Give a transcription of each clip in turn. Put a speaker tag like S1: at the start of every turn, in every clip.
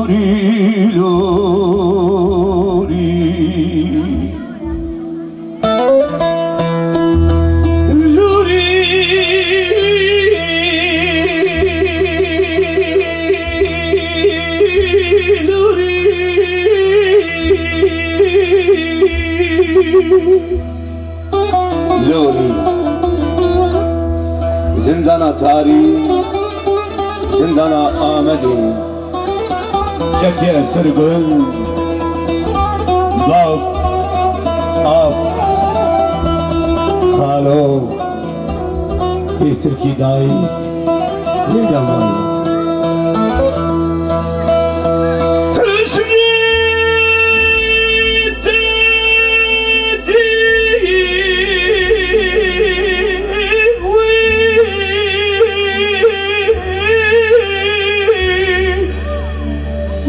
S1: لوری لوری لوری زندانا تاری زندانا آمدی گتی سرگل لاف آف خالو پیستر کی دایی میدمایی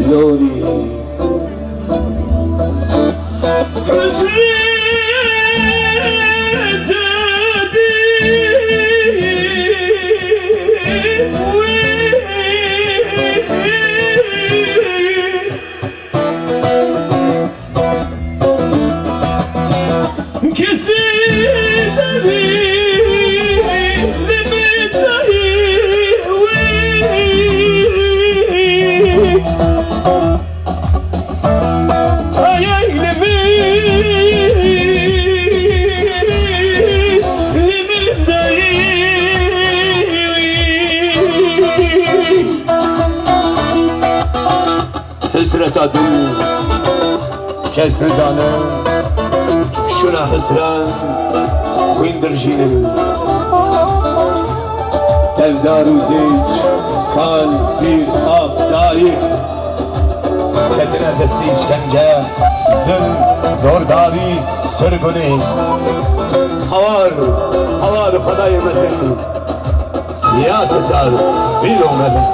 S1: لوری حسرت دل کس ندانه شونه حسرت خوین درشینه تفزار و زیج کال بیر آب دایق کتنه دستی شکنجه زن زورداری سرگونه حوال خدای مزن یا ستار بیرون مزن